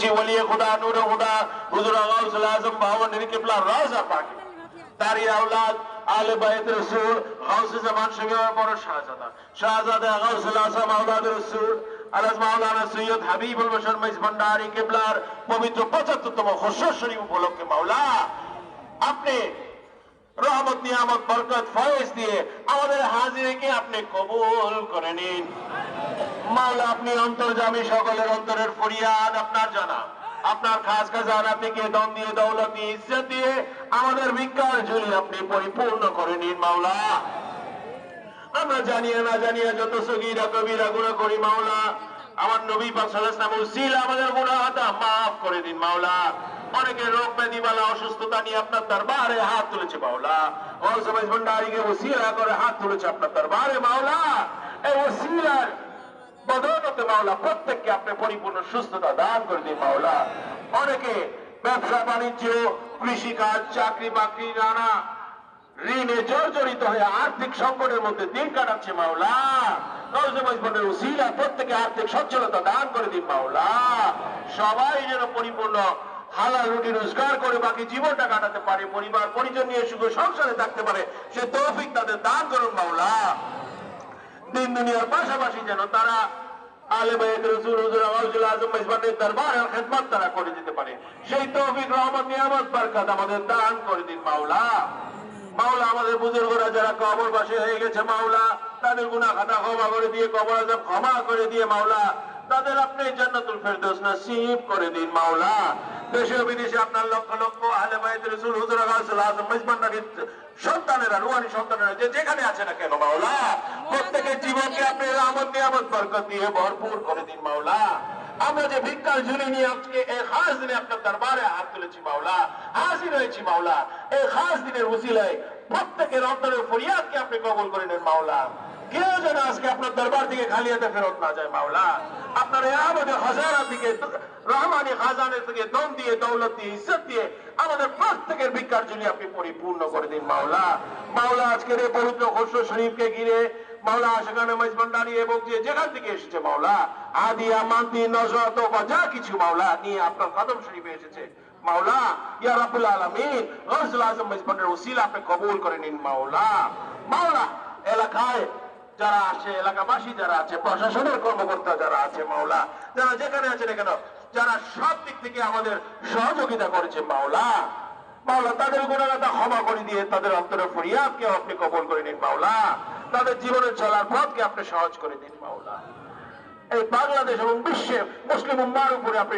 করছি ওলিয়ে খুদা নূরে খুদা হুজুর গাউসুল আজম বাওয়ান্দির কিবলা রওজা পাক তারই আওলাদ আলে বাইত রাসূল গাউসে জামান শফিউর বড় শাহজাদা শাহজাদা গাউসুল আজম আওলাদ রাসূল আলাজ মাওলানা সৈয়দ হাবিবুল বশর মাইজ ভান্ডারী কিবলার পবিত্র 75তম খুশর শরীফ উপলক্ষে মাওলা আপনি রহমত নিয়ামত বরকত ফয়েজ দিয়ে আমাদের হাজিরিকে আপনি কবুল করে নিন মাওলা। আপনি অন্তর্যামী সকলের অন্তরের ফরিয়াদ আপনার জানা, আপনার খাস খাজানা থেকে দম দিয়ে দৌলত দিয়ে ইজ্জত দিয়ে আমাদের ভিক্ষার ঝুলি আপনি পরিপূর্ণ করে নিন মাওলা। আমরা জানিয়ে না জানিয়ে যত সগীরা কবিরা গুনাহ করি মাওলা, আমার নবী পাক সাল্লাল্লাহু আলাইহি ওয়াসাল্লাম উসিলা আমাদের গুনাহটা maaf করে দিন মাওলা। অনেকে রোগ ব্যাধি বালা অসুস্থতা নিয়ে আপনার দরবারে হাত তুলেছে মাওলা, ওই সমাজ ভান্ডারীকে ওসিলা করে হাত তুলেছে আপনার দরবারে মাওলা। এই ওসিলার বদৌলতে মাওলা প্রত্যেককে আপনি পরিপূর্ণ সুস্থতা দান করে দিন মাওলা। অনেকে ব্যবসা বাণিজ্য কৃষিকাজ চাকরি বাকরি নানা ঋণে জর্জরিত হয়ে আর্থিক সংকটের মধ্যে দিন কাটাচ্ছে মাওলা। উসিলা প্রত্যেকে আর্থিক সচ্ছলতা দান করে দিন মাওলা। সবাই যেন পরিপূর্ণ হালাল রুটি রোজগার করে বাকি জীবনটা কাটাতে পারে, পরিবার পরিজন নিয়ে সুখে সংসারে থাকতে পারে, সে তৌফিক তাদের দান করুন মাওলা। দিন দুনিয়ার পাশাপাশি যেন তারা আলে বাইত রাসূল হুজুর গাউসুল আজম মেজবানের দরবারের খেদমত তারা করে দিতে পারে, সেই তৌফিক রহমত নিয়ামত বরকত আমাদের দান করে দিন মাওলা। মাওলা আমাদের বুজুর্গরা যারা কবরবাসী হয়ে গেছে মাওলা, তাদের গুনাহ খাতা ক্ষমা করে দিয়ে কবর আযাব ক্ষমা করে দিয়ে মাওলা তাদের আপনি জান্নাতুল ফেরদৌস নসিব করে দিন মাওলা। দেশে বিদেশে আপনার লক্ষ লক্ষ আহলে বাইত রাসূল হুজুর গাউসুল আজম মেজবানের সন্তানেরা রুহানি সন্তানেরা যে যেখানে আছে না কেন মাওলা প্রত্যেকের জীবনকে আপনি রহমত নিয়ামত বরকত দিয়ে ভরপুর করে দিন মাওলা। আমরা যে ভিক্ষার ঝুলি নিয়ে আজকে এই খাস দিনে আপনার দরবারে হাত তুলেছি মাওলা, হাজির হয়েছি মাওলা, এই খাস দিনের উসিলায় প্রত্যেকের অন্তরের ফরিয়াদকে আপনি কবুল করে নেন মাওলা। কেউ যেন আজকে আপনার দরবার থেকে খালি হাতে ফেরত না যায় মাওলা। আপনার আমাদের খাজানা থেকে রহমানি খাজানা থেকে দম দিয়ে দৌলত দিয়ে ইজ্জত দিয়ে আমাদের প্রত্যেকের ভিক্ষার ঝুলি আপনি পরিপূর্ণ করে দিন মাওলা। মাওলা আজকের এই পবিত্র খুশর শরীফকে ঘিরে মাওলা আশিকানে মাইজ ভান্ডারী এবং যে যেখান থেকে এসেছে মাওলা আদিয়া মান্তি নজরত বা যা কিছু মাওলা নিয়ে আপনার কদম শরীফে এসেছে মাওলা, ইয়া রাব্বুল আলামিন গাউসুল আজম মাইজ ভান্ডারীর উসিলা আপনি কবুল করে নিন মাওলা। মাওলা এলাকায় যারা আছে, এলাকাবাসী যারা আছে, প্রশাসনের কর্মকর্তা যারা আছে মাওলা, যারা যেখানে আছে না কেন, যারা সব দিক থেকে আমাদের সহযোগিতা করেছে মাওলা, মাওলা তাদের গুনাহটা ক্ষমা করে দিয়ে তাদের অন্তরের ফরিয়াদকে আপনি কবুল করে নিন মাওলা। তাদের জীবনের চলার পথকে আপনি সহজ করে দিন মাওলা। এই বাংলাদেশ এবং বিশ্বে মুসলিম উম্মার উপরে আপনি